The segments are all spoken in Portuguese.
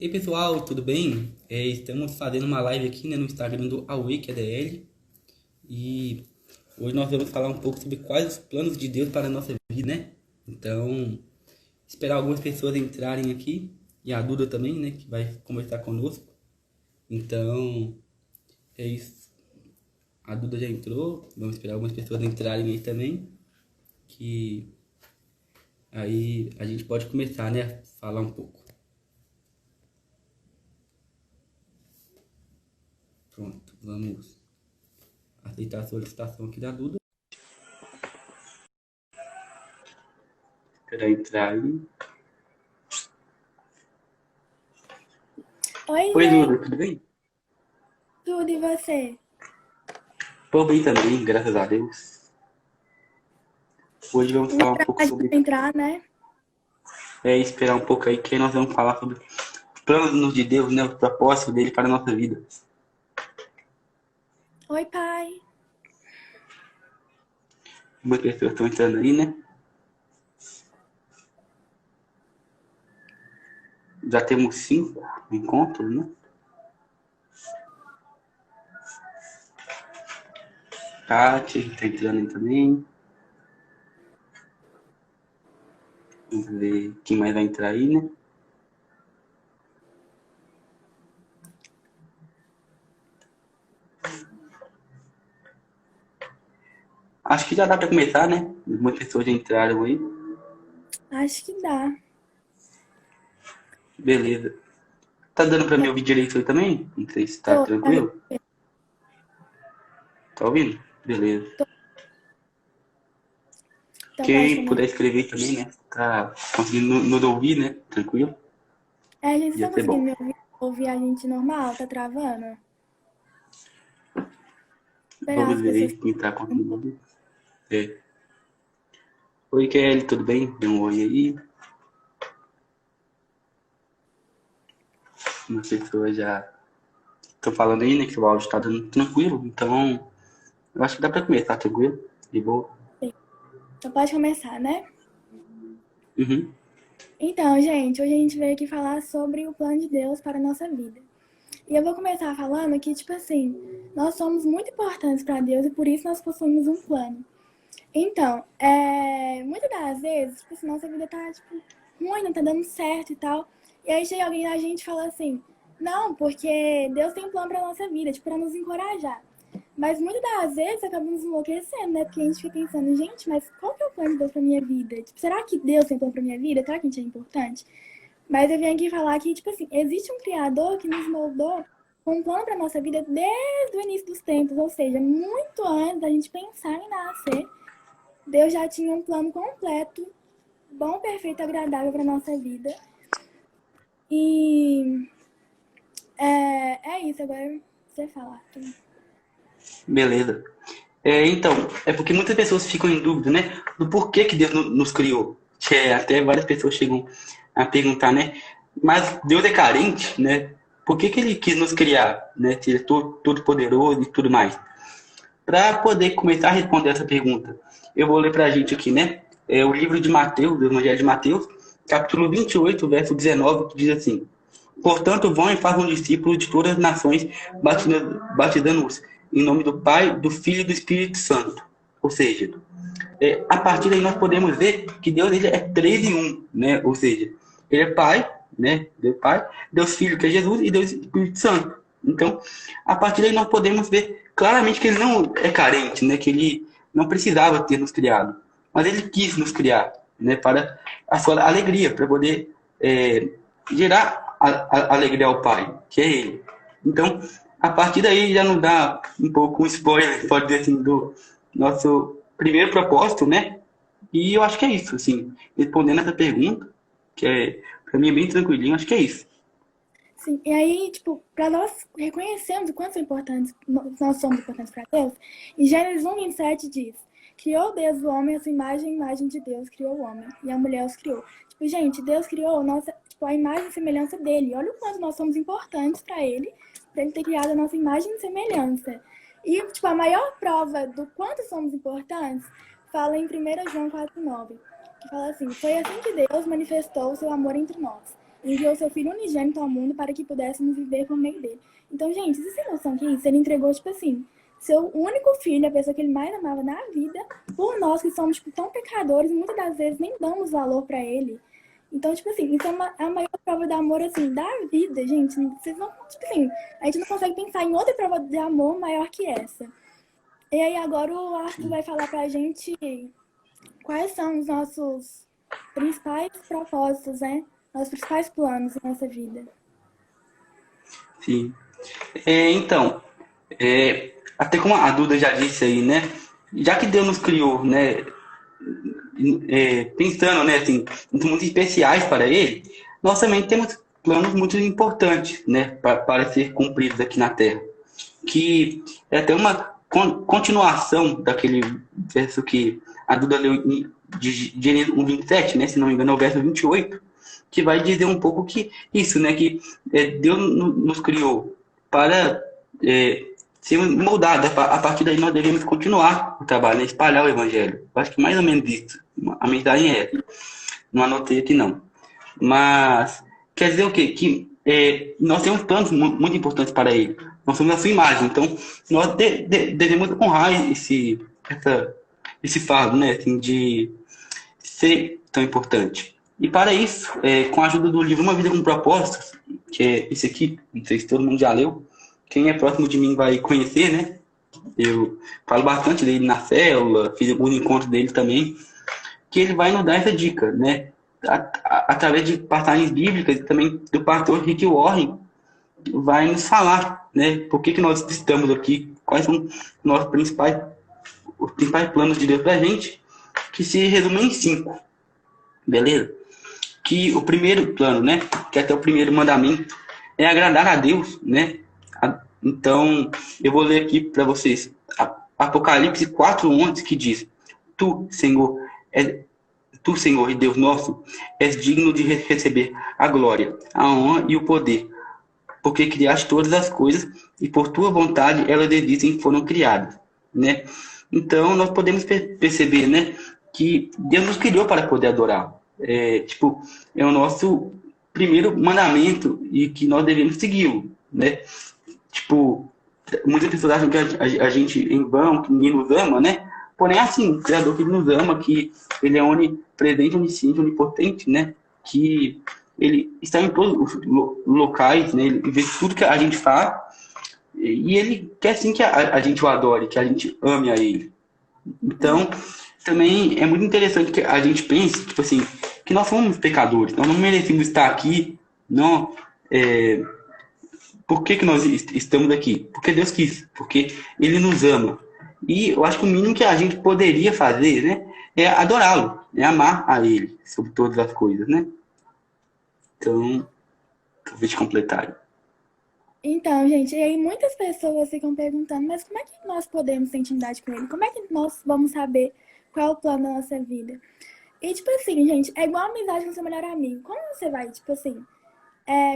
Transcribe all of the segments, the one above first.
E aí, pessoal, tudo bem? Estamos fazendo uma live aqui, né, no Instagram do Awake ADL e hoje nós vamos falar um pouco sobre quais os planos de Deus para a nossa vida, né? Então, esperar algumas pessoas entrarem aqui e a Duda também, né, que vai conversar conosco. Então, é isso. A Duda já entrou, vamos esperar algumas pessoas entrarem aí também, que aí a gente pode começar, né, a falar um pouco. Pronto, vamos aceitar a solicitação aqui da Duda. Esperar entrar aí. Oi, Oi, gente, Duda, tudo bem? tudo e você? Tô bem também, graças a Deus. Hoje vamos Vamos falar um esperar pouco a gente sobre. entrar, né? Esperar um pouco aí, que nós vamos falar sobre os planos de Deus, né? O propósito dele para a nossa vida. Oi, pai. Muitas pessoas estão entrando aí, né? Já temos 5 encontros, né? Kátia tá entrando aí também. Vamos ver quem mais vai entrar aí, né? Acho que já dá para começar, né? Muitas pessoas já entraram aí. Acho que dá. Beleza. Tá dando para me Tá, ouvir direito aí também? Não sei se tá tá vendo? tranquilo. Tá ouvindo? Beleza. Então pode Quem puder começar. escrever também, né? Tá conseguindo nos ouvir, né? Tranquilo. É, a gente Ia tá ser conseguindo bom. me ouvir a gente normal? Tá travando? Esperar Vamos as ver pessoas aí quem tá um pouco. conseguindo. É. Oi, Kelly, tudo bem? Dê um oi aí. Uma pessoa já tô falando aí, né? Que o áudio tá dando tranquilo. Então, eu acho que dá pra começar, tranquilo? De boa. Então pode começar, né? Uhum. Então, gente, hoje a gente veio aqui falar sobre o plano de Deus para a nossa vida. E eu vou começar falando que, tipo assim, nós somos muito importantes para Deus e por isso nós possuímos um plano. Então, muitas das vezes, tipo assim, nossa vida tá, tipo, ruim, não tá dando certo e tal. E aí chega alguém a gente e fala assim, não, porque Deus tem um plano pra nossa vida, tipo, pra nos encorajar. Mas muitas das vezes acabamos enlouquecendo, né? Porque a gente fica pensando, gente, mas qual que é o plano de Deus pra minha vida? Tipo, será que Deus tem um plano pra minha vida? Será que a gente é importante? Mas eu venho aqui falar que, tipo assim, existe um Criador que nos moldou com um plano pra nossa vida desde o início dos tempos, ou seja, muito antes da gente pensar em nascer. Deus já tinha um plano completo, bom, perfeito, agradável para nossa vida. E é isso, agora você fala. Beleza. Então, é porque muitas pessoas ficam em dúvida, né? Do porquê que Deus nos criou. Até várias pessoas chegam a perguntar, né? Mas Deus é carente, né? Por que ele quis nos criar, né? Se ele é todo poderoso e tudo mais. Para poder começar a responder essa pergunta, eu vou ler para a gente aqui, né? É o livro de Mateus, do Evangelho de Mateus, capítulo 28, verso 19, que diz assim: Portanto, vão e façam discípulos de todas as nações, batizando-os em nome do Pai, do Filho e do Espírito Santo. Ou seja, a partir daí nós podemos ver que Deus ele é 3 em um, né? Ou seja, ele é Pai, né? Deus Pai, Deus Filho, que é Jesus, e Deus Espírito Santo. Então, a partir daí nós podemos ver claramente que ele não é carente, né? Que ele não precisava ter nos criado, mas ele quis nos criar, né? Para a sua alegria, para poder gerar a alegria ao Pai, que é Ele. Então, a partir daí já nos dá um pouco um spoiler, pode dizer assim, do nosso primeiro propósito, né? E eu acho que é isso, assim, respondendo essa pergunta, que para mim é bem tranquilinho, acho que é isso. Sim, e aí, tipo, para nós reconhecermos o quanto são importantes, nós somos importantes para Deus, em Gênesis 1:27 diz: Criou Deus o homem, a sua imagem, a imagem de Deus criou o homem, e a mulher os criou. Tipo, gente, Deus criou nossa, tipo, a imagem e semelhança dele. Olha o quanto nós somos importantes para ele ter criado a nossa imagem e semelhança. E, tipo, a maior prova do quanto somos importantes fala em 1 João 4:9, que fala assim: Foi assim que Deus manifestou o seu amor entre nós. enviou seu Filho unigênito ao mundo para que pudéssemos viver por meio dele. Então, gente, vocês têm noção que isso? Ele entregou, tipo assim, seu único filho, a pessoa que ele mais amava na vida, por nós que somos, tipo, tão pecadores, e muitas das vezes nem damos valor para ele. Então, tipo assim, isso é a maior prova de amor, assim, da vida, gente. Vocês não, tipo assim, a gente não consegue pensar em outra prova de amor maior que essa. E aí agora o Arthur vai falar pra gente quais são os nossos principais propósitos, né? Nossos principais planos na nossa vida. Sim. Então, até como a Duda já disse aí, né? Já que Deus nos criou, né? Pensando, né, assim, muito especiais para Ele, nós também temos planos muito importantes, né, para ser cumpridos aqui na Terra. Que é até uma continuação daquele verso que a Duda leu de Gênesis 1:27, né, se não me engano, é o verso 28, que vai dizer um pouco que isso, né, que Deus nos criou para ser moldado. A partir daí nós devemos continuar o trabalho, né, espalhar o evangelho. Eu acho que mais ou menos isso. A mensagem é essa. Não anotei aqui não. Mas quer dizer o quê? Que nós temos planos muito importantes para ele. Nós somos a sua imagem. Então, nós devemos honrar esse fardo, né? Assim, de ser tão importante. E para isso, com a ajuda do livro Uma Vida com Propósitos, que é esse aqui, não sei se todo mundo já leu, quem é próximo de mim vai conhecer, né? Eu falo bastante dele na célula, fiz alguns encontros dele também, que ele vai nos dar essa dica, né? Através de passagens bíblicas e também do pastor Rick Warren, vai nos falar, né? Por que nós estamos aqui, quais são os principais planos de Deus pra gente, que se resumem em 5, beleza? Que o primeiro plano, né? Que é até o primeiro mandamento, é agradar a Deus, né? Então, eu vou ler aqui para vocês Apocalipse 4:11, que diz: Tu, Senhor, e Deus nosso, és digno de receber a glória, a honra e o poder, porque criaste todas as coisas e por tua vontade elas existem e foram criadas, né? Então, nós podemos perceber, né, que Deus nos criou para poder adorar. É o nosso primeiro mandamento e que nós devemos segui-lo, né? Tipo, muitas pessoas acham que a gente em vão, que ninguém nos ama, né? Porém, assim, o Criador que nos ama, que ele é onipresente, onisciente, onipotente, né? Que ele está em todos os locais, né? Ele vê tudo que a gente faz e ele quer sim que a gente o adore, que a gente ame a ele. Então, também é muito interessante que a gente pense, tipo assim, que nós somos pecadores, nós não merecemos estar aqui, não. Por que nós estamos aqui? Porque Deus quis, porque Ele nos ama. E eu acho que o mínimo que a gente poderia fazer, né, é adorá-lo, é amar a Ele sobre todas as coisas, né? Então, talvez completar. Então, gente, e aí muitas pessoas ficam perguntando, mas como é que nós podemos ter intimidade com ele? Como é que nós vamos saber qual é o plano da nossa vida? E, tipo assim, gente, é igual a amizade com seu melhor amigo. Como você vai, tipo assim,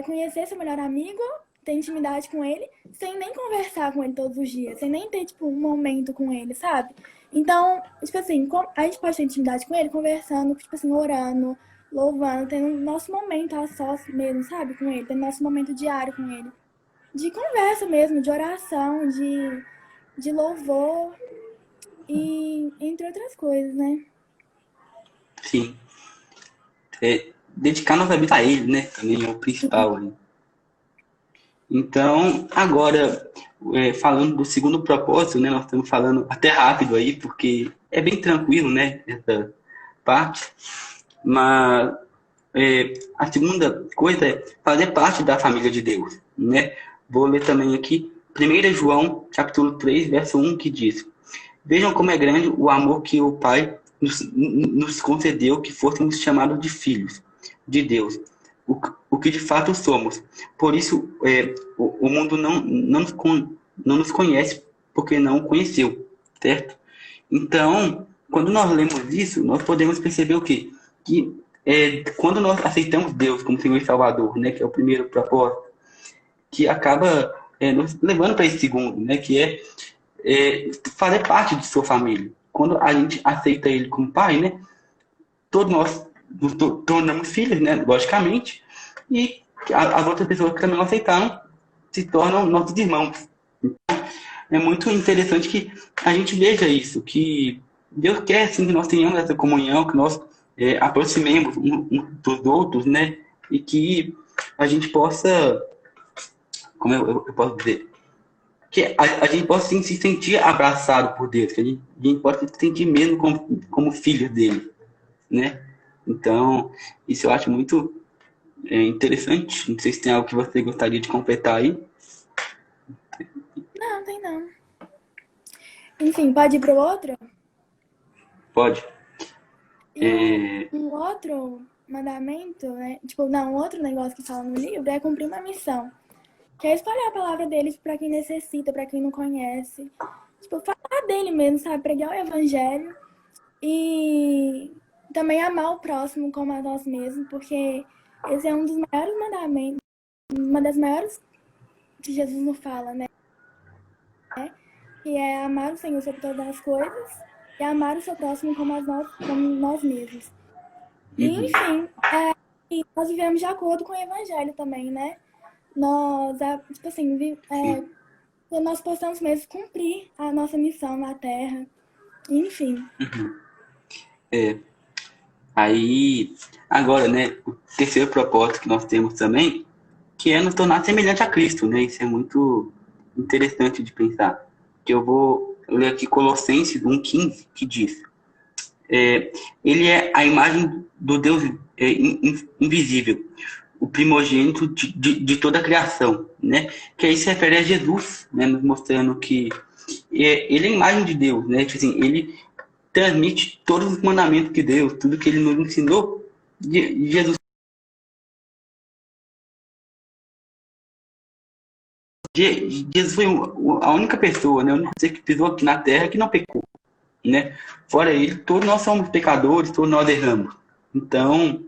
conhecer seu melhor amigo, ter intimidade com ele, sem nem conversar com ele todos os dias, sem nem ter, tipo, um momento com ele, sabe? Então, tipo assim, a gente pode ter intimidade com ele conversando, tipo assim, orando, louvando, tendo nosso momento a sós mesmo, sabe? Com ele, tendo nosso momento diário com ele. De conversa mesmo, de oração, de louvor e entre outras coisas, né? Sim. Dedicar nossa vida a Ele, né? Também é o principal. Né? Então, agora, falando do segundo propósito, né? Nós estamos falando até rápido aí, porque é bem tranquilo, né? Essa parte. Mas a segunda coisa é fazer parte da família de Deus, né? Vou ler também aqui 1 João, capítulo 3, verso 1, que diz: Vejam como é grande o amor que o Pai nos concedeu, que fôssemos chamados de filhos de Deus, o que de fato somos. Por isso, o mundo não nos conhece, porque não o conheceu, certo? Então, quando nós lemos isso, nós podemos perceber o quê? Que quando nós aceitamos Deus como Senhor e Salvador, né, que é o primeiro propósito, que acaba nos levando para esse segundo, né, que é fazer parte de sua família. Quando a gente aceita Ele como Pai, né, todos nós nos tornamos filhos, né, logicamente, e as outras pessoas que também não aceitaram se tornam nossos irmãos. É muito interessante que a gente veja isso, que Deus quer assim, que nós tenhamos essa comunhão, que nós aproximemos um dos outros, né? E que a gente possa, como eu posso dizer, que a gente possa assim, se sentir abraçado por Deus, que a gente possa se sentir mesmo como filho dele, né? Então, isso eu acho muito interessante. Não sei se tem algo que você gostaria de completar aí. Não, tem não. Enfim, pode ir pro outro? Pode. E um outro mandamento, né? Tipo, não, um outro negócio que fala no livro é cumprir uma missão. Que é espalhar a palavra deles para quem necessita, para quem não conhece. Tipo, falar dele mesmo, sabe? Pregar o evangelho. E também amar o próximo como a nós mesmos, porque esse é um dos maiores mandamentos, uma das maiores que Jesus nos fala, né? Que é amar o Senhor sobre todas as coisas e amar o seu próximo como nós mesmos. E, Uhum. enfim, e nós vivemos de acordo com o evangelho também, né? Nós, tipo assim, nós possamos mesmo cumprir a nossa missão na Terra. Enfim. Aí, agora, né, o terceiro propósito que nós temos também, que é nos tornar semelhante a Cristo, né? Isso é muito interessante de pensar. Que eu vou ler aqui Colossenses 1,15, que diz: ele é a imagem do Deus invisível, o primogênito de toda a criação, né? Que aí se refere a Jesus, né? Nos mostrando que ele é a imagem de Deus, né? Tipo assim, ele transmite todos os mandamentos de Deus, tudo que ele nos ensinou. Jesus, Jesus foi a única pessoa, né? A única pessoa que pisou aqui na Terra que não pecou, né? Fora ele, todos nós somos pecadores, todos nós erramos. Então,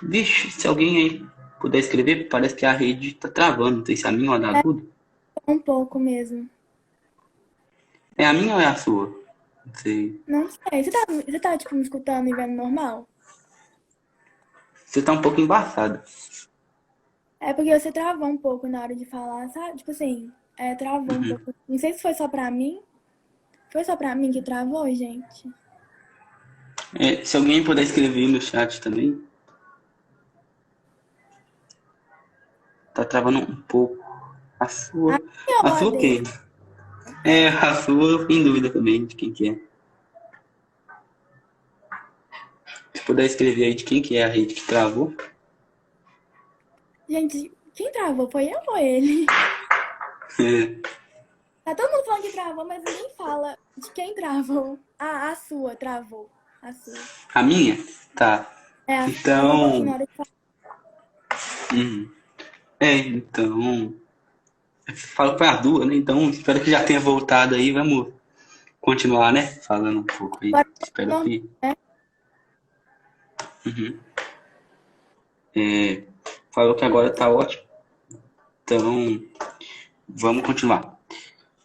vixe, se alguém aí puder escrever, parece que a rede tá travando. Não sei se é a minha ou a da Duda. Um pouco mesmo. É a minha ou é a sua? Não sei. Não sei. Você tá tipo, me escutando e vendo normal? Você tá um pouco embaçada. É porque você travou um pouco na hora de falar, sabe? Tipo assim, travou um pouco. Não sei se foi só pra mim. Foi só pra mim que travou, gente? Se alguém puder escrever no chat também. Tá travando um pouco. A A sua. minha A ou a sua quem? dele? A sua eu fiquei em dúvida também de quem que é. Se puder escrever aí de quem que é a rede que travou. Gente, quem travou? Foi eu ou ele? Tá todo mundo falando que travou, mas ninguém fala de quem travou. Ah, a sua travou. A sua. A minha? Tá. Travou um pouquinho Então. na hora de falar. Então. Falo para as duas, né? Então, espero que já tenha voltado aí. Vamos continuar, né? Falando um pouco aí. Agora, Espero normal, que. né? Falou que agora tá ótimo. Então, vamos continuar.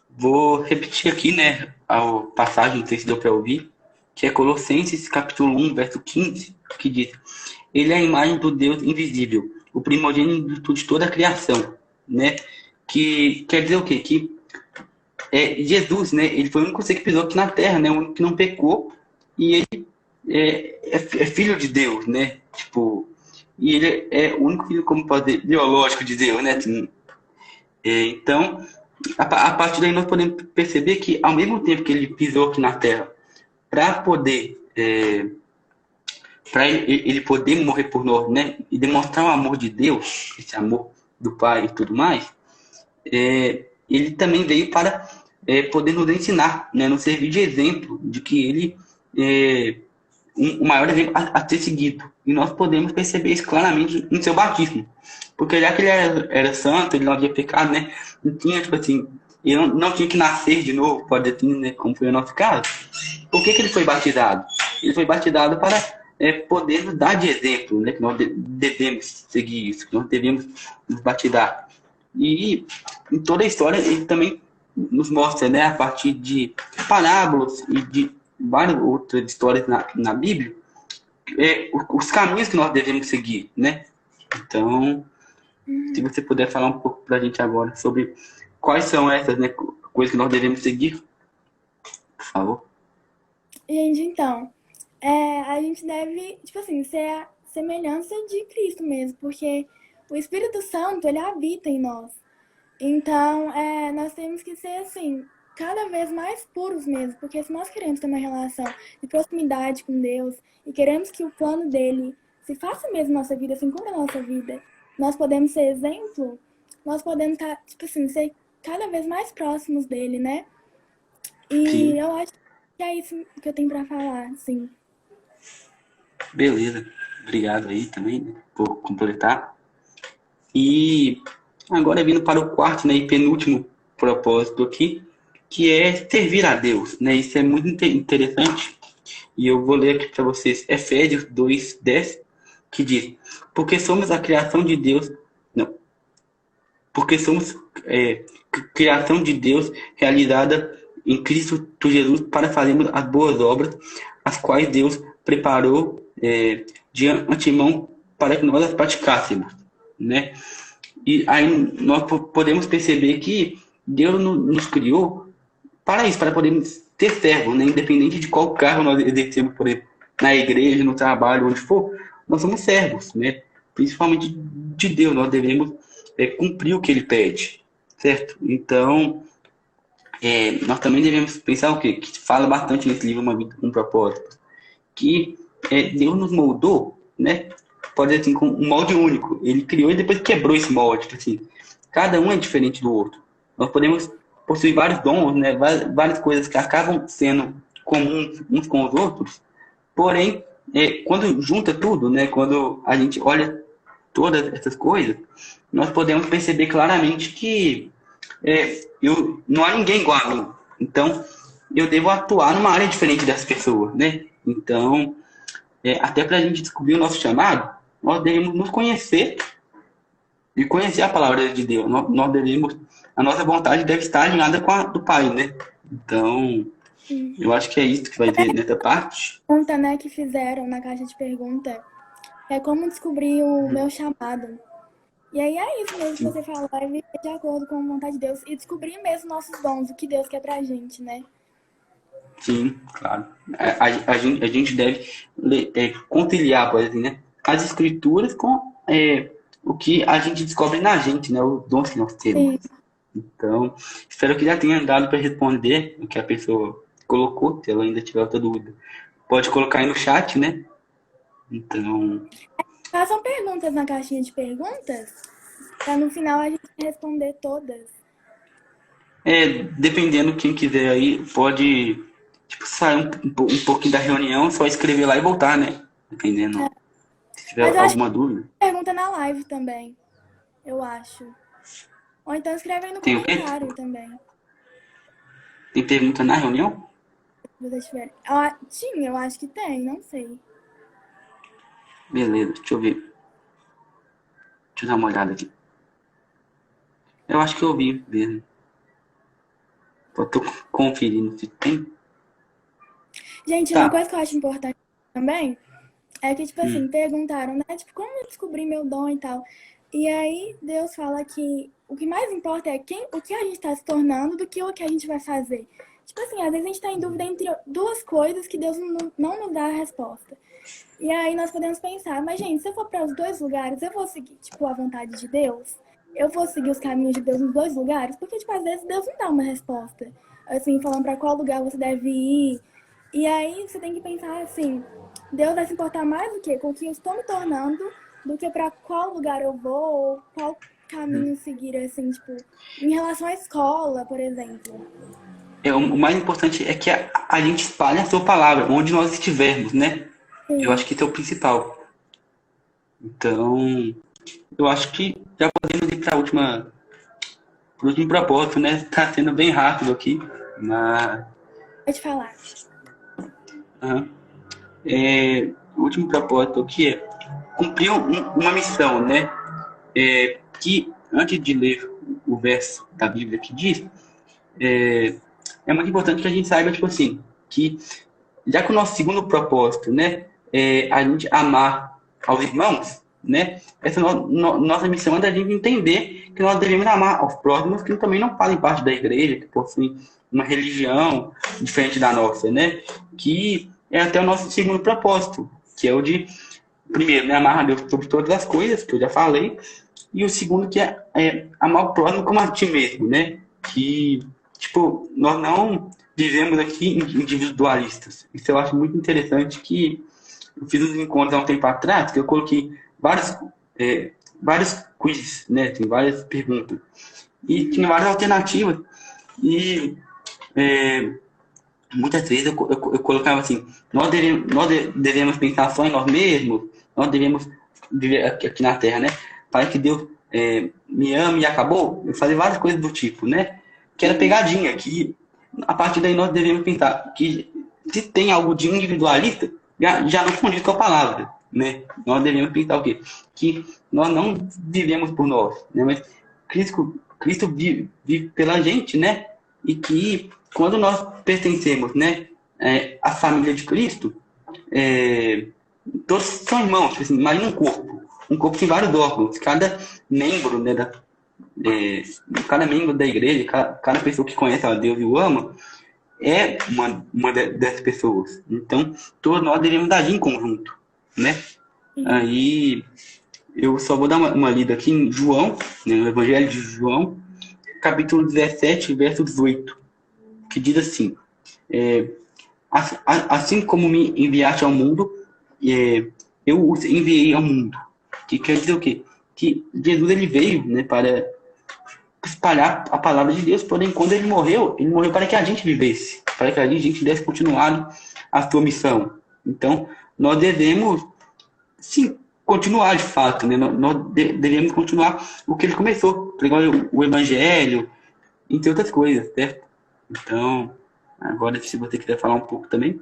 Vou repetir aqui, né? A passagem, não sei se deu para ouvir, que é Colossenses capítulo 1, verso 15, que diz: ele é a imagem do Deus invisível, o primogênito de toda a criação, né? Que quer dizer o quê? Que Jesus, né? Ele foi o único ser que pisou aqui na Terra, né? O único que não pecou e ele é filho de Deus, né? Tipo, e ele é o único filho, como pode dizer, biológico de Deus, né? Então, a partir daí nós podemos perceber que ao mesmo tempo que ele pisou aqui na Terra para poder para ele poder morrer por nós, né, e demonstrar o amor de Deus, esse amor do Pai e tudo mais, ele também veio para poder nos ensinar, né, nos servir de exemplo de que ele é o maior exemplo a ser seguido. E nós podemos perceber isso claramente no seu batismo. Porque já que ele era santo, ele não havia pecado, né? Não tinha, tipo assim, ele não tinha que nascer de novo, pode dizer, né, como foi o nosso caso. Por que ele foi batizado? Ele foi batizado para poder nos dar de exemplo, né? Que nós devemos seguir isso, que nós devemos nos batizar. E em toda a história, ele também nos mostra, né, a partir de parábolas e de várias outras histórias na Bíblia, os caminhos que nós devemos seguir, né? Então, se você puder falar um pouco para a gente agora sobre quais são essas, né, coisas que nós devemos seguir, por favor. Gente, então, a gente deve, tipo assim, ser a semelhança de Cristo mesmo, porque o Espírito Santo, ele habita em nós. Então, nós temos que ser, assim, cada vez mais puros mesmo, porque se nós queremos ter uma relação de proximidade com Deus e queremos que o plano dele se faça mesmo na nossa vida, se cumpra na nossa vida, nós podemos ser exemplo, nós podemos estar, tipo assim, ser cada vez mais próximos dele, né? E Sim. eu acho que é isso que eu tenho pra falar, assim. Beleza. Obrigado aí também, né, por completar. E agora vindo para o quarto, né, e penúltimo propósito aqui, que é servir a Deus, né? Isso é muito interessante. E eu vou ler aqui para vocês Efésios 2:10, que diz: porque somos a criação de Deus, não, porque somos criação de Deus realizada em Cristo Jesus para fazermos as boas obras, as quais Deus preparou de antemão para que nós as praticássemos, né? E aí nós podemos perceber que Deus nos criou para isso, para podermos ter servo, né? Independente de qual cargo nós exercemos, por exemplo, na igreja, no trabalho, onde for, nós somos servos, né? Principalmente de Deus, nós devemos cumprir o que Ele pede, certo? Então, nós também devemos pensar o quê? Que fala bastante nesse livro, Uma Vida com Propósito, que Deus nos moldou, né? Pode dizer assim, com um molde único. Ele criou e depois quebrou esse molde. Tipo assim, cada um é diferente do outro. Nós podemos possuir vários dons, né? Várias coisas que acabam sendo comuns uns com os outros. Porém, quando junta tudo, né? Quando a gente olha todas essas coisas, nós podemos perceber claramente que não há ninguém igual a mim. Então, eu devo atuar numa área diferente das pessoas, né? Então, até para a gente descobrir o nosso chamado, nós devemos nos conhecer e conhecer a palavra de Deus. Nós devemos, a nossa vontade deve estar alinhada com a do Pai, né? Então, eu acho que é isso que vai ter nessa parte. Pergunta, né, que fizeram na caixa de pergunta é como descobrir o meu chamado. E aí é isso mesmo que você falou, é viver de acordo com a vontade de Deus e descobrir mesmo nossos dons, o que Deus quer pra gente, né? Sim, claro. A gente deve conciliar, por exemplo, né, as escrituras com o que a gente descobre na gente, né? Os dons que nós temos. Sim. Então, espero que já tenha dado para responder o que a pessoa colocou, se ela ainda tiver outra dúvida. Pode colocar aí no chat, né? Então, Façam perguntas na caixinha de perguntas, pra no final a gente responder todas. dependendo quem quiser aí, pode sair um pouquinho da reunião, só escrever lá e voltar, né? Dependendo. Se tiver Mas eu acho alguma dúvida. que pergunta na live também, eu acho. Ou então escreve aí no Tem o quê? comentário também, Tem pergunta na reunião? se vocês tiverem. Tinha, eu acho que tem, não sei. Beleza, deixa eu ver. Deixa eu dar uma olhada aqui. Eu acho que eu vi mesmo. Tô conferindo se tem. Gente, Tá. uma coisa que eu acho importante também é que, tipo assim, perguntaram, né? Tipo, como eu descobri meu dom e tal. E aí Deus fala que o que mais importa é o que a gente tá se tornando do que o que a gente vai fazer. Tipo assim, às vezes a gente tá em dúvida entre duas coisas que Deus não nos dá a resposta. E aí nós podemos pensar, mas gente, se eu for para os dois lugares, eu vou seguir, tipo, a vontade de Deus? Eu vou seguir os caminhos de Deus nos dois lugares? Porque, tipo, às vezes Deus não dá uma resposta. Assim, falando para qual lugar você deve ir. E aí você tem que pensar assim, Deus vai se importar mais do que com o que eu estou me tornando do que para qual lugar eu vou ou qual caminho seguir, assim, tipo, em relação à escola, por exemplo. O mais importante é que a gente espalhe a sua palavra, onde nós estivermos, né? Sim. Eu acho que isso é o principal. Então, eu acho que já podemos ir para o último propósito, né? Tá sendo bem rápido aqui, mas... Pode falar. O último propósito aqui é cumprir uma missão, né? Que, antes de ler o verso da Bíblia que diz, é muito importante que a gente saiba, tipo assim, que já que o nosso segundo propósito, né, é a gente amar aos irmãos, né, essa nossa missão é da gente entender que nós devemos amar aos próximos que também não fazem parte da igreja, que possuem uma religião diferente da nossa, né, que é até o nosso segundo propósito, que é o de, primeiro, né, amar a Deus sobre todas as coisas, que eu já falei, e o segundo que é amar o próximo como a ti mesmo, né, que, tipo, nós não vivemos aqui individualistas. Isso eu acho muito interessante, que eu fiz uns encontros há um tempo atrás, que eu coloquei vários quizzes, né? Tem várias perguntas. E tinha várias alternativas. E muitas vezes eu colocava assim, nós devemos pensar só em nós mesmos, nós devemos viver aqui na Terra, né? Para que Deus me ame e acabou. Eu fazia várias coisas do tipo, né? Que era pegadinha, que a partir daí nós devemos pensar que se tem algo de individualista, já não condiz com a palavra, né? Nós devemos pensar o quê? Que nós não vivemos por nós, né? Mas Cristo vive pela gente, né? E que quando nós pertencemos, né, à família de Cristo, todos são irmãos, tipo assim, imagina um corpo tem vários órgãos, cada membro, né, cada membro da igreja, cada pessoa que conhece a Deus e o ama, é uma dessas pessoas. Então, todos nós devemos agir em conjunto, né? Aí, eu só vou dar uma lida aqui em João, né, no Evangelho de João, capítulo 17, verso 18, que diz assim, assim como me enviaste ao mundo, eu os enviei ao mundo. Que quer dizer o quê? Que Jesus ele veio, né, para espalhar a palavra de Deus, porém quando ele morreu para que a gente vivesse, para que a gente desse continuado a sua missão. Então, nós devemos, sim, continuar de fato, né? Nós devemos continuar o que ele começou, pregar o evangelho, entre outras coisas, certo? Então, agora se você quiser falar um pouco também.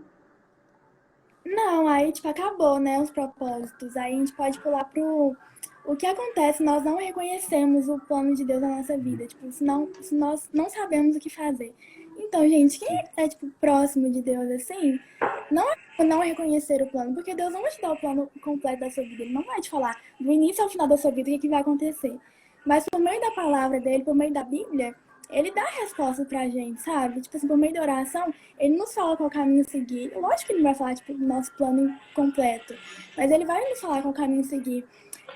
Não, aí, tipo, acabou, né, os propósitos. Aí a gente pode pular pro... O que acontece, nós não reconhecemos o plano de Deus na nossa vida. Tipo, se nós não sabemos o que fazer. Então, gente, quem é, tipo, próximo de Deus, assim, não reconhecer o plano. Porque Deus não vai te dar o plano completo da sua vida. Ele não vai te falar do início ao final da sua vida o que vai acontecer. Mas por meio da palavra dele, por meio da Bíblia, ele dá a resposta pra gente, sabe? Tipo assim, por meio da oração, ele nos fala qual caminho seguir. Lógico que ele não vai falar, tipo, do nosso plano completo. Mas ele vai nos falar qual caminho seguir.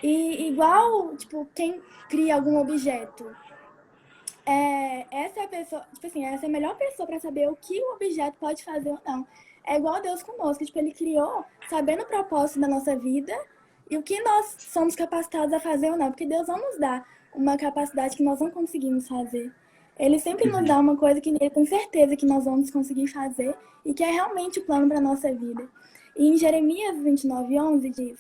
E igual, tipo, quem cria algum objeto. Essa é a pessoa, tipo assim, essa é a melhor pessoa pra saber o que o objeto pode fazer ou não. É igual Deus conosco, tipo, ele criou sabendo o propósito da nossa vida e o que nós somos capacitados a fazer ou não. Porque Deus não nos dá uma capacidade que nós não conseguimos fazer. Ele sempre nos dá uma coisa que ele tem certeza que nós vamos conseguir fazer e que é realmente o plano para a nossa vida. E em Jeremias 29:11 diz,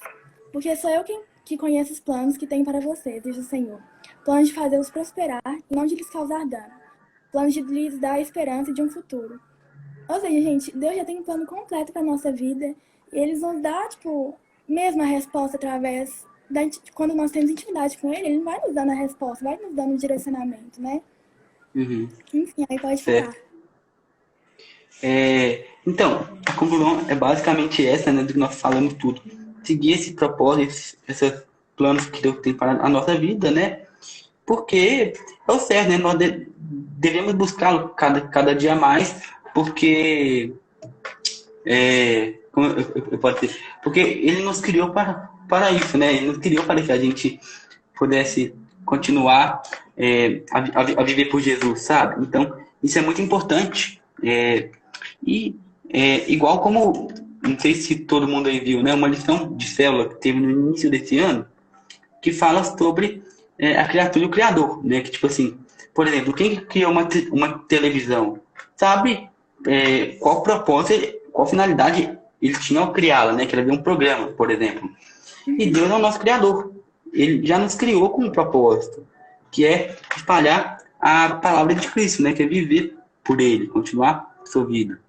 porque sou eu que conheço os planos que tenho para vocês, diz o Senhor. Planos de fazê-los prosperar e não de lhes causar dano. Planos de lhes dar a esperança de um futuro. Ou seja, gente, Deus já tem um plano completo para a nossa vida e eles nos dá, tipo, mesmo a resposta através quando nós temos intimidade com ele não vai nos dando a resposta, vai nos dando o direcionamento, né? Uhum. Enfim, aí pode Certo. falar. Então, a conclusão é basicamente essa, né, do que nós falamos tudo. Seguir esse propósito, esses planos que Deus tem para a nossa vida, né? Porque é o certo, né? Nós devemos buscá-lo cada dia mais, porque como eu posso dizer? Porque ele nos criou para isso, né? Ele nos criou para que a gente pudesse continuar a viver por Jesus, sabe? Então, isso é muito importante. Igual como, não sei se todo mundo aí viu, né? Uma lição de célula que teve no início desse ano, que fala sobre a criatura e o criador, né? Que tipo assim, por exemplo, quem criou uma televisão sabe qual propósito, qual finalidade ele tinha ao criá-la, né? Que ela viu um programa, por exemplo. E Deus é o nosso criador. Ele já nos criou com um propósito, que é espalhar a palavra de Cristo, né? Que é viver por ele, continuar a sua vida.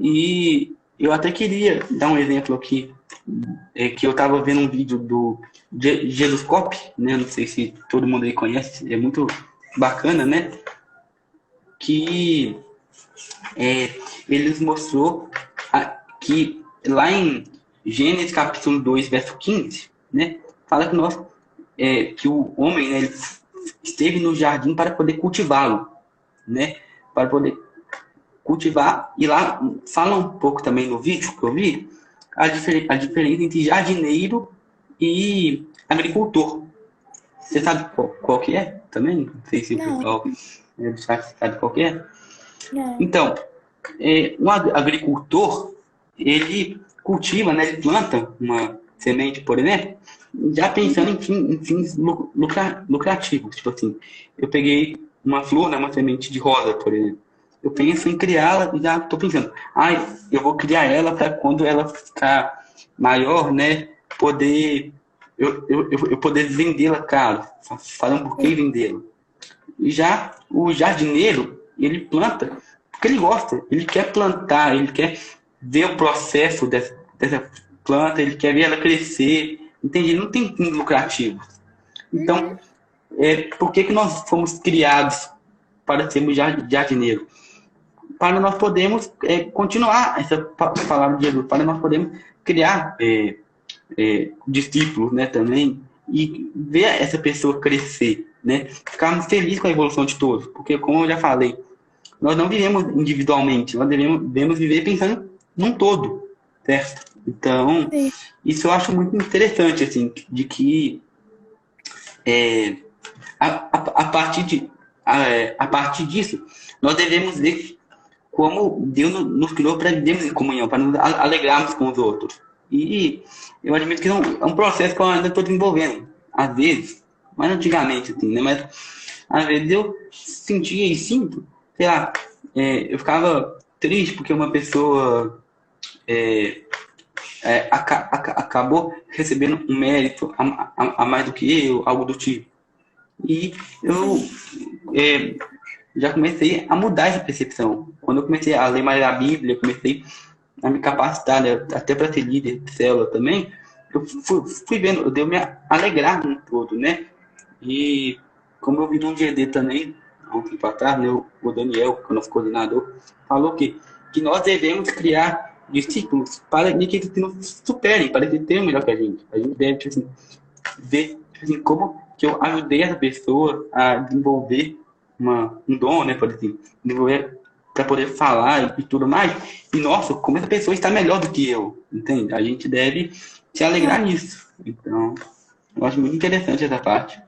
E eu até queria dar um exemplo aqui, que eu estava vendo um vídeo do Jesus Cop, né? Não sei se todo mundo aí conhece, é muito bacana, né? que ele nos mostrou que lá em Gênesis capítulo 2, verso 15, né, fala que o homem, né, ele esteve no jardim para poder cultivá-lo, né, para poder cultivar, e lá fala um pouco também no vídeo que eu vi, a diferença entre jardineiro e agricultor. Você sabe qual que é também? Não sei se o Não, pessoal do chat sabe qual que é. não. Então, um agricultor, ele cultiva, né, ele planta uma semente, por exemplo, já pensando em fins lucrativos. Tipo assim, eu peguei uma flor, né, uma semente de rosa, por exemplo. Eu penso em criá-la e já estou pensando, eu vou criar ela para quando ela ficar maior, né, poder eu poder vendê-la caro, fazer um buquê e vendê-la. E já o jardineiro, ele planta porque ele gosta, ele quer plantar, ele quer ver o processo dessa planta, ele quer ver ela crescer, entende? Ele não tem fim lucrativo. Então, por que nós fomos criados para sermos jardineiros? Para nós podermos continuar essa palavra de Jesus, para nós podermos criar discípulos, né, também, e ver essa pessoa crescer, né? Ficarmos felizes com a evolução de todos, porque como eu já falei, nós não vivemos individualmente, nós devemos viver pensando num todo, certo? Então, Sim. isso eu acho muito interessante, assim, de que a partir disso, nós devemos ver como Deus nos criou para vivermos em comunhão, para nos alegrarmos com os outros. E eu admito que é um processo que eu ainda estou desenvolvendo, às vezes, mas antigamente, assim, né? Mas às vezes eu sentia e sinto, sei lá, eu ficava triste porque uma pessoa acabou recebendo um mérito a mais do que eu, algo do tipo. E eu já comecei a mudar essa percepção. Quando eu comecei a ler mais a Bíblia, comecei a me capacitar, né, até para ser líder de célula também, eu fui vendo, eu devo me alegrar no todo, né? E como eu vi num GD também, há um tempo atrás, né, o Daniel, que é o nosso coordenador, falou que nós devemos criar discípulos para que nos superem, para que tenham melhor que a gente. A gente deve, tipo assim, ver tipo assim, como que eu ajudei essa pessoa a desenvolver um dom, né, por exemplo, desenvolver para poder falar e tudo mais. E, nossa, como essa pessoa está melhor do que eu, entende? A gente deve se alegrar nisso. Então, eu acho muito interessante essa parte.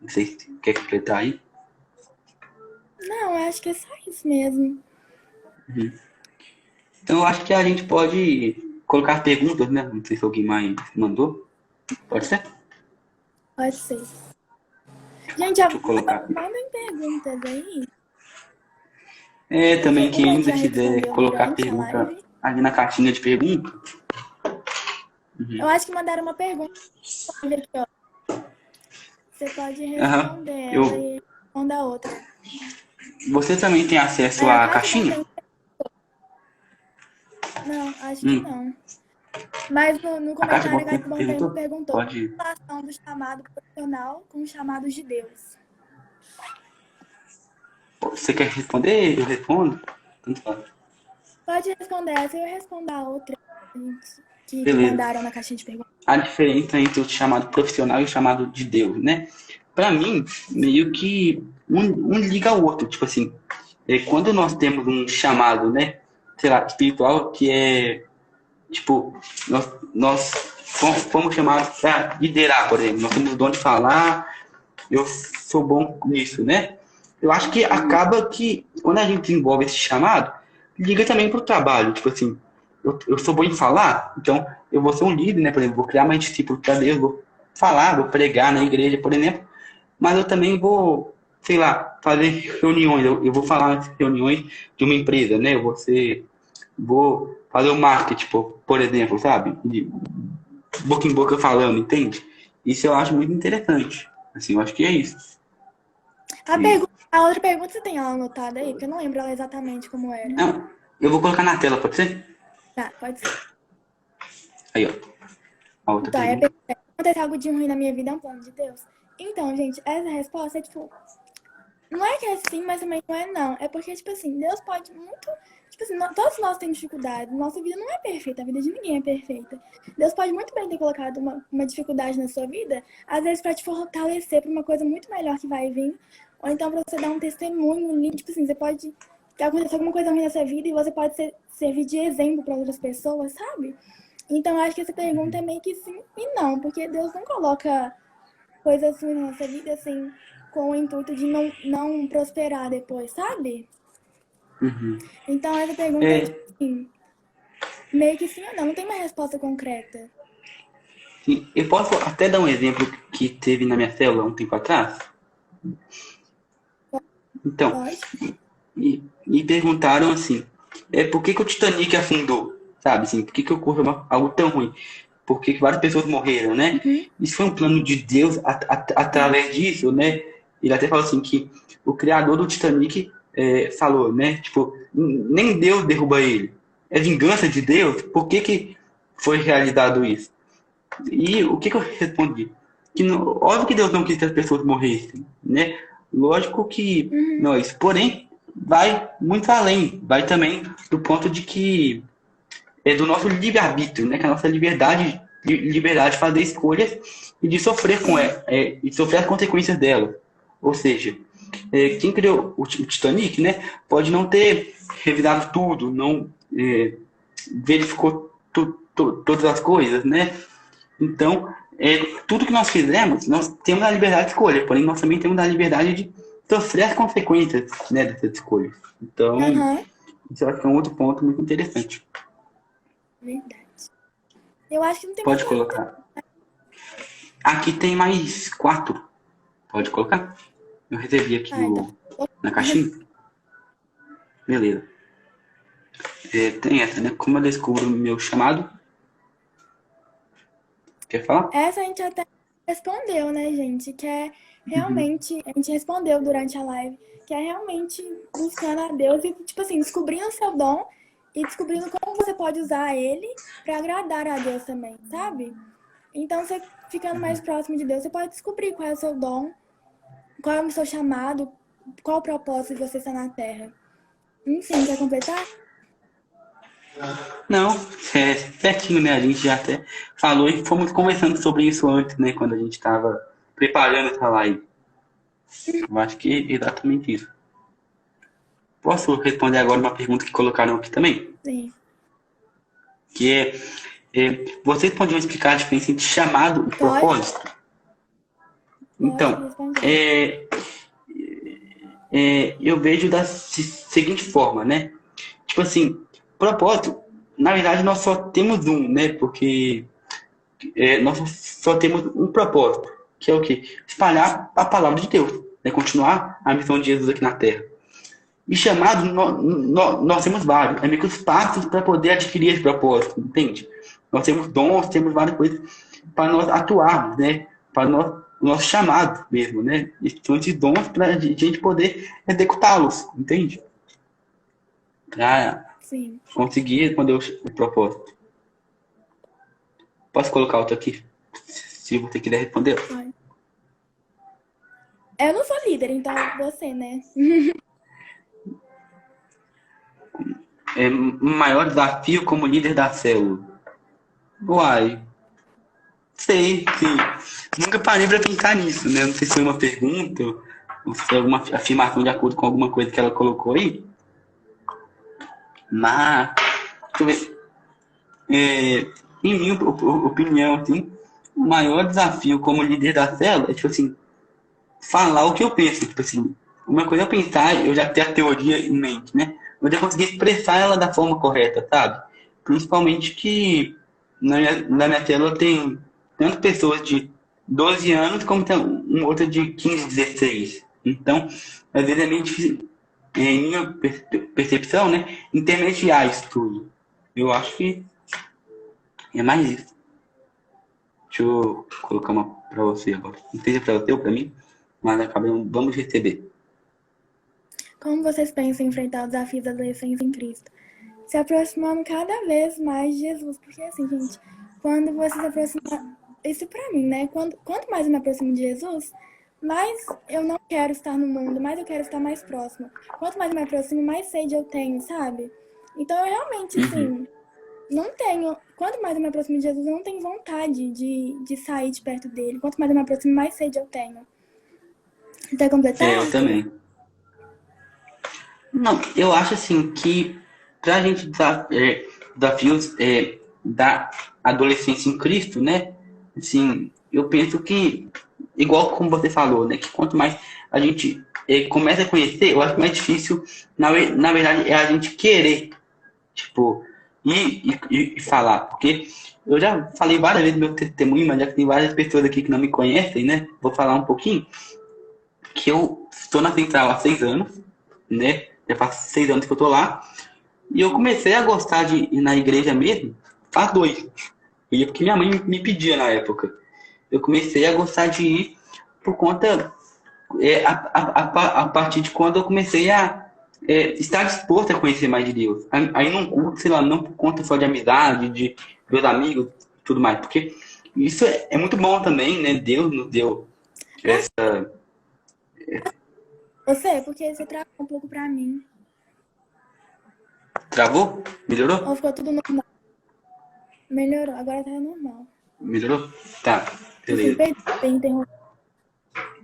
Não sei se quer completar aí. Não, eu acho que é só isso mesmo. Então, eu acho que a gente pode colocar perguntas, né? Não sei se alguém mais mandou. Pode ser? Pode ser. Gente, Deixa eu colocar aqui. mandem perguntas aí. Também Porque o quem Ed ainda já quiser respondeu colocar durante a pergunta live. ali na caixinha de perguntas. Eu acho que mandaram uma pergunta aqui, ó. Você pode Aham. responder ela e responder a outra. Você também tem acesso É, à quase não caixinha? tem. Não, acho que não. Mas no A Caixa comentário, a Gato Bom Tempo perguntou? perguntou Pode ir. a relação do chamado profissional com os chamados de Deus. Você quer responder? Eu respondo? Tanto faz. Pode responder essa e eu respondo a outra que Beleza. mandaram na caixinha de perguntas. A diferença entre o chamado profissional e o chamado de Deus, né? Para mim, meio que um liga ao outro. Tipo assim, quando nós temos um chamado, né? Sei lá, espiritual, que é tipo, nós fomos chamados para liderar, por exemplo. Nós temos o dom de falar, eu sou bom nisso, né? Eu acho que acaba que, quando a gente desenvolve esse chamado, liga também para o trabalho. Tipo assim, eu sou bom em falar, então eu vou ser um líder, né? Por exemplo, vou criar mais discípulos para Deus, vou falar, vou pregar na igreja, por exemplo, mas eu também vou, sei lá, fazer reuniões, eu vou falar nas reuniões de uma empresa, né? Vou fazer o marketing, por exemplo, sabe? De boca em boca falando, entende? Isso eu acho muito interessante. Assim, eu acho que é isso. A outra pergunta você tem ela anotada aí? Porque eu não lembro ela exatamente como era. Não, eu vou colocar na tela, pode ser? Tá, pode ser. Aí, ó. A outra Então, pergunta. acontece algo de ruim na minha vida é um plano de Deus? Então, gente, essa resposta é tipo... Não é que é sim, mas também não é não. É porque, tipo assim, Deus pode muito. Tipo assim, todos nós temos dificuldades. Nossa vida não é perfeita, a vida de ninguém é perfeita. Deus pode muito bem ter colocado uma dificuldade na sua vida, às vezes pra te fortalecer pra uma coisa muito melhor que vai vir. Ou então pra você dar um testemunho, tipo assim, você pode acontecer alguma coisa ruim nessa vida e você pode servir de exemplo pra outras pessoas, sabe? Então eu acho que essa pergunta é meio que sim e não, porque Deus não coloca coisas ruins na nossa vida, assim, com o intuito de não prosperar depois, sabe? Uhum. Então, essa pergunta é, tipo É, assim, meio que sim ou não, não tem uma resposta concreta. sim, eu posso até dar um exemplo que teve na minha célula um tempo atrás? Então, Pode? me perguntaram assim, por que que o Titanic afundou? Sabe, assim, por que que ocorreu algo tão ruim? Por que que várias pessoas morreram, né? Uhum, Isso foi um plano de Deus sim. através disso, né? Ele até falou assim que o criador do Titanic falou, né? Tipo, nem Deus derruba ele. É vingança de Deus? Por que que foi realizado isso? E o que que eu respondi? Que óbvio que Deus não quis que as pessoas morressem, né? Lógico que Uhum, nós, porém, vai muito além, vai também do ponto de que é do nosso livre-arbítrio, né? Que a nossa liberdade de fazer escolhas e de sofrer sim. e sofrer as consequências delas. Ou seja, quem criou o Titanic, né? Pode não ter revisado tudo, não verificou todas as coisas, né? Então, tudo que nós fizemos, nós temos a liberdade de escolha, porém nós também temos a liberdade de sofrer as consequências, né, dessas escolhas. Então, Aham, isso eu acho que é um outro ponto muito interessante. verdade. Eu acho que não tem mais Pode pergunta. colocar. Aqui tem mais 4. Pode colocar? Eu recebi aqui Ah, então. na caixinha. Beleza. Tem essa, né? Como eu descubro o meu chamado? Quer falar? Essa a gente até respondeu, né, gente? Que é Uhum. realmente, a gente respondeu durante a live, que é realmente buscando a Deus e, tipo assim, descobrindo o seu dom e descobrindo como você pode usar ele para agradar a Deus também, sabe? Então, você ficando mais próximo de Deus, você pode descobrir qual é o seu dom, qual é o seu chamado, qual o propósito de você estar na Terra. Enfim, quer completar? Não, certinho, né? A gente já até falou e fomos conversando sobre isso antes, né? Quando a gente estava preparando essa live. Eu acho que é exatamente isso. Posso responder agora uma pergunta que colocaram aqui também? Sim. Que vocês podiam explicar a diferença entre chamado e Pode? propósito? Pode Então, responder. eu vejo da seguinte forma, né? Tipo assim, propósito, na verdade nós só temos um, né? Porque nós só temos um propósito, que é o quê? Espalhar a palavra de Deus, né? Continuar a missão de Jesus aqui na Terra. E chamados, nós temos vários. É meio que os passos para poder adquirir esse propósito, entende? Nós temos dons, temos várias coisas para nós atuarmos, né? Para o nosso chamado mesmo, né? E são esses dons para a gente poder executá-los, entende? Para Sim. conseguir responder o propósito. Posso colocar outro aqui? Se você quiser responder. Pode. Eu não sou líder, então você, né? Maior desafio como líder da célula. Uai, sei, sim. Nunca parei para pensar nisso, né? Não sei se foi uma pergunta ou se foi alguma afirmação de acordo com alguma coisa que ela colocou aí. Mas, deixa eu ver. Em minha opinião, assim, o maior desafio como líder da célula é, tipo assim, falar o que eu penso. Tipo assim, uma coisa é eu pensar, eu já tenho a teoria em mente, né? Mas eu conseguir expressar ela da forma correta, sabe? Principalmente que na minha célula tem tanto pessoas de 12 anos como tem uma outra de 15, 16. Então, às vezes é meio difícil, em minha percepção, né? Intermediar isso tudo. Eu acho que é mais isso. Deixa eu colocar uma pra você agora. Não sei se é pra você ou pra mim, mas vamos receber. Como vocês pensam em enfrentar os desafios da adolescência em Cristo? Se aproximando cada vez mais de Jesus. Porque assim, gente, quando você se aproxima. Isso pra mim, né? Quanto mais eu me aproximo de Jesus, mais eu não quero estar no mundo, mais eu quero estar mais próximo. Quanto mais eu me aproximo, mais sede eu tenho, sabe? Então eu realmente, Uhum. assim, não tenho. Quanto mais eu me aproximo de Jesus, eu não tenho vontade de sair de perto dele. Quanto mais eu me aproximo, mais sede eu tenho. Quer completar, Eu Arthur? também. Não, eu acho assim que pra gente desafios da adolescência em Cristo, né? Assim, eu penso que, igual como você falou, né? Que quanto mais a gente começa a conhecer, eu acho mais difícil, na verdade, é a gente querer, tipo, ir e falar. Porque eu já falei várias vezes meu testemunho, mas já que tem várias pessoas aqui que não me conhecem, né? Vou falar um pouquinho que eu estou na central há 6 anos, né? Já faz 6 anos que eu tô lá. E eu comecei a gostar de ir na igreja mesmo faz 2. Eu ia porque minha mãe me pedia na época. Eu comecei a gostar de ir por conta, a partir de quando eu comecei a estar disposto a conhecer mais de Deus. Aí não culto, sei lá, não por conta só de amizade, de meus amigos e tudo mais. Porque isso é muito bom também, né? Deus nos deu Arthur, essa. você? Porque você travou um pouco pra mim. Travou? Ou Melhorou? ficou tudo normal? Melhorou, agora tá normal. Melhorou? Tá, Assim, beleza. interromper.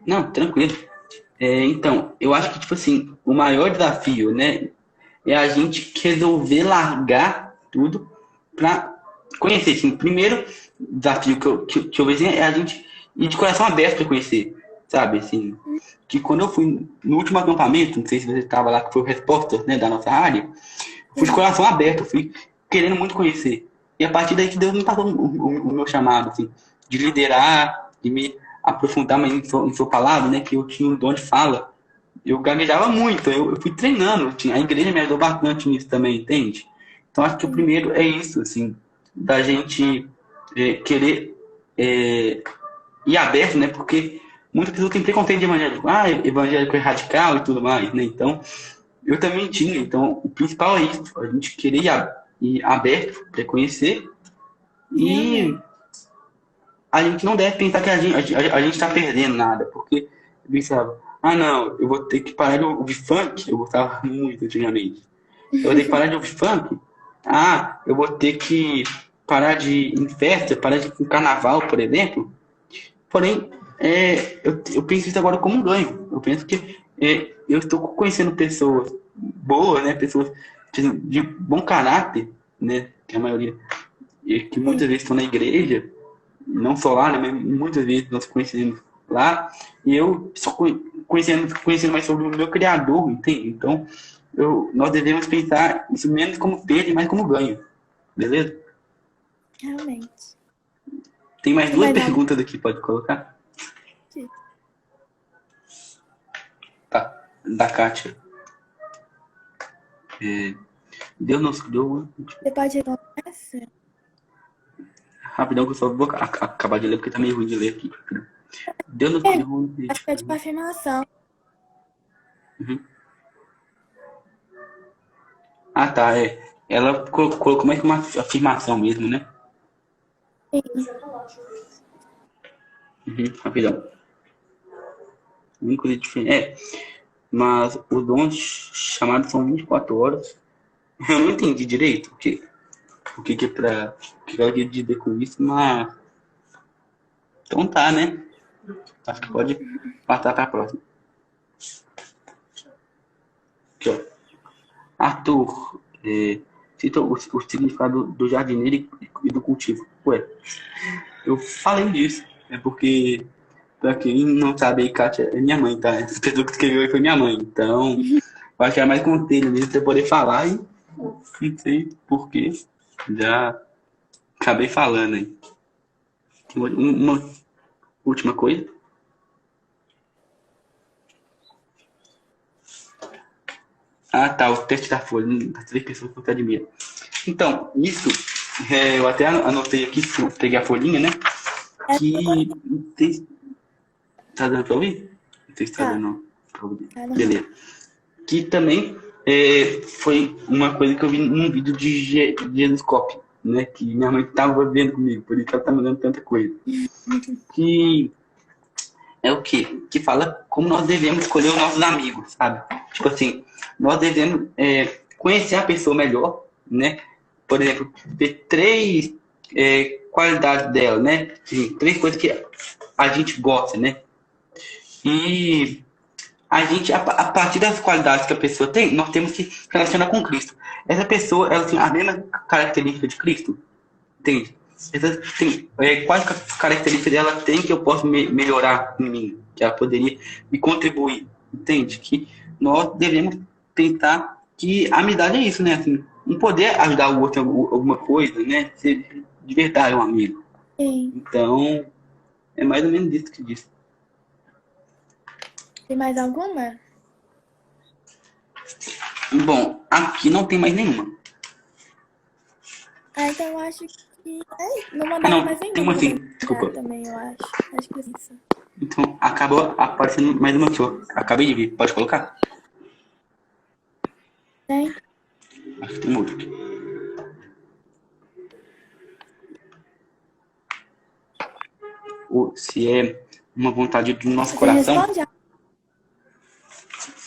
Não, tranquilo. Então, eu acho que, tipo assim, o maior desafio, né, é a gente resolver largar tudo pra conhecer. Assim, o primeiro desafio que eu vejo é a gente ir de coração aberto pra conhecer, sabe? Assim, que quando eu fui no último acampamento, não sei se você estava lá, que foi o Resposta, né, da nossa área, fui de Sim. coração aberto, fui querendo muito conhecer. E a partir daí que Deus me passou o meu chamado, assim, de liderar, de me aprofundar mais em sua palavra, né, que eu tinha um dom de fala. Eu gaguejava muito, eu fui treinando, a igreja me ajudou bastante nisso também, entende? Então acho que o Sim. primeiro é isso, assim, da gente querer ir aberto, né, porque muitas pessoas têm preconceito de evangélico, evangélico é radical e tudo mais, né, então eu também tinha, então o principal é isso, a gente querer ir aberto para conhecer e Realmente. a gente não deve pensar que a gente tá perdendo nada, porque eu pensava, não, eu vou ter que parar de ouvir funk, eu gostava muito antigamente. Eu vou ter que parar de ouvir funk? Eu vou ter que parar de ir em festa, parar de ir em carnaval, por exemplo. Porém, eu penso isso agora como um ganho. Eu penso que eu estou conhecendo pessoas boas, né? Pessoas de bom caráter, né? Que a maioria, e que Sim. muitas vezes estão na igreja, não só lá, né? Mas muitas vezes nós conhecemos lá. E eu só conhecendo mais sobre o meu Criador, entende? Então, nós devemos pensar isso menos como perda e mais como ganho. Beleza? Realmente. Tem mais Tem duas mais algo? perguntas aqui, pode colocar? Tá. Da Kátia. É, Deus nos criou. Você pode responder essa? Rapidão, que eu só vou acabar de ler, porque tá meio ruim de ler aqui. Deus nos É, criou. acho que é tipo afirmação. Uhum. Tá, Ela colocou mais que uma afirmação mesmo, né? Sim. Uhum, rapidão. A única coisa diferente. Mas os dons chamados são 24 horas. Eu não entendi direito o que é pra. O que ela quer dizer com isso, mas. Então tá, né? Acho que pode passar pra próxima. Aqui, ó. Arthur, cita o significado do jardineiro e do cultivo. Ué, eu falei disso. É porque, pra quem não sabe, aí, Kátia é minha mãe, tá? Essa pessoa que escreveu aí foi minha mãe. Então, eu acho que é mais conselho mesmo pra eu poder falar e não sei porquê. Já acabei falando aí. Uma última coisa. Tá, o teste da folha, das 3 pessoas que você admira. Então, isso, eu até anotei aqui, peguei a folhinha, né? Que. Tá dando pra ouvir? Não sei se tá Tá, dando pra ouvir. tá normal. Beleza. Que também foi uma coisa que eu vi num vídeo de Jesus Cop, né? Que minha mãe tava vendo comigo, por isso ela tá me dando tanta coisa. Que é o quê? Que fala como nós devemos escolher os nossos amigos, sabe? Tipo assim, nós devemos conhecer a pessoa melhor, né? Por exemplo, ter três qualidades dela, né? Sim, três coisas que a gente gosta, né? E a gente, a partir das qualidades que a pessoa tem, nós temos que relacionar com Cristo. Essa pessoa, ela tem a mesma característica de Cristo? Entende? Quais características ela tem que eu posso melhorar em mim? Que ela poderia me contribuir? Entende? Que nós devemos tentar que a amizade é isso, né? Assim, um poder ajudar o outro em alguma coisa, né? Ser de verdade um amigo. Sim. Então, é mais ou menos isso que diz. Tem mais alguma? Bom, aqui não tem mais nenhuma. Então eu acho que não mandaram Não, mais tem nenhuma uma sim, desculpa. também, eu acho. Acho que é isso. Então, acabou aparecendo mais uma sua. Acabei de ver. Pode colocar? Tem? Acho que tem outro aqui. Se é uma vontade do nosso Você coração, responde?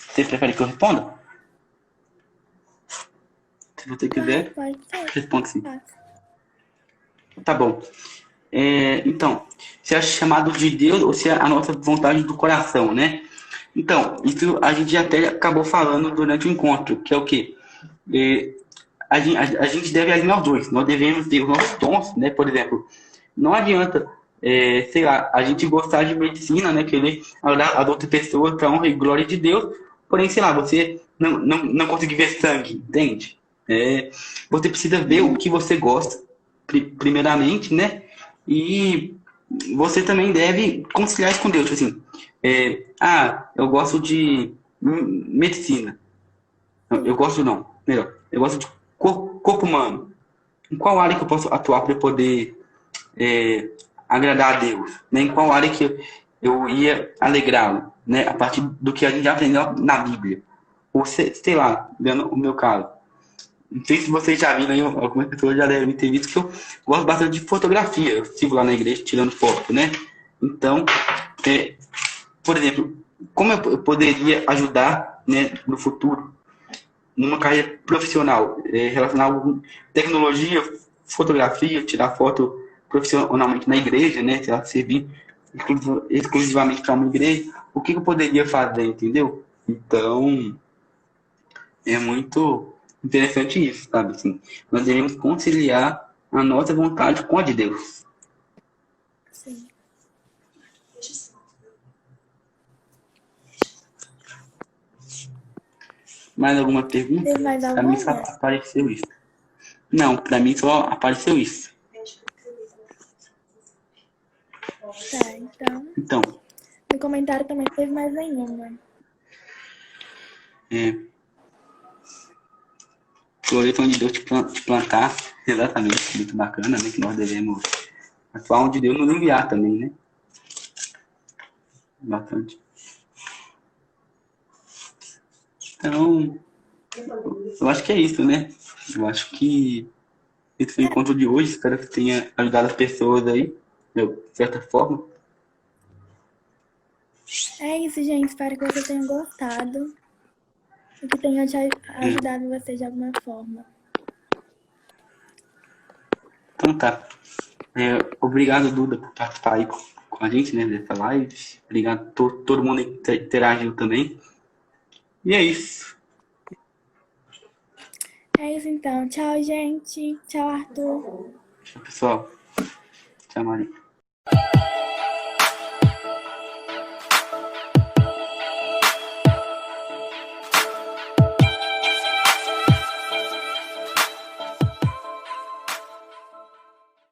você prefere que eu responda? Se você quiser, Pode ser. responda sim. Tá. Tá bom. Então, se é chamado de Deus ou se é a nossa vontade do coração, né? Então, isso a gente até acabou falando durante o encontro, que é o quê? A gente deve alinhar os dois. Nós devemos ter os nossos dons, né? Por exemplo, não adianta, sei lá, a gente gostar de medicina, né? Querer ajudar as outras pessoas para honra e glória de Deus, porém, sei lá, você não conseguir ver sangue, entende? Você precisa ver o que você gosta, primeiramente, né? E você também deve conciliar isso com Deus. Tipo assim, eu gosto de medicina. Não, eu gosto não, melhor. Eu gosto de corpo humano. Em qual área que eu posso atuar para poder agradar a Deus? Né? Em qual área que eu ia alegrá-lo? Né? A partir do que a gente já aprendeu na Bíblia. Ou sei lá, dando o meu caso. Não sei se vocês já viram aí, algumas pessoas já devem ter visto que eu gosto bastante de fotografia. Eu sigo lá na igreja tirando foto, né? Então, por exemplo, como eu poderia ajudar, né, no futuro, numa carreira profissional, relacionada com tecnologia, fotografia, tirar foto profissionalmente na igreja, né? Se ela servir exclusivamente para uma igreja, o que eu poderia fazer, entendeu? Então, é muito interessante isso, sabe? Assim, nós devemos conciliar a nossa vontade com a de Deus. Sim. Mais alguma pergunta? Tem mais Para mim só alguma? apareceu isso. Não, para mim só apareceu isso. Tá, então. Então, No comentário também não teve mais nenhuma. Floresça onde Deus te plantar, exatamente, muito bacana, né? Que nós devemos atuar onde Deus nos enviar também, né? Bastante. Então, eu acho que é isso, né? Eu acho que esse foi o encontro de hoje. Espero que tenha ajudado as pessoas aí, de certa forma. É isso, gente. Espero que você tenha gostado e que tenha te ajudado você de alguma forma. Então tá. Obrigado, Duda, por participar aí com a gente, né, dessa live. Obrigado a todo mundo que interagiu também. E é isso. É isso então. Tchau, gente. Tchau, Arthur. Tchau, pessoal. Tchau, Maria.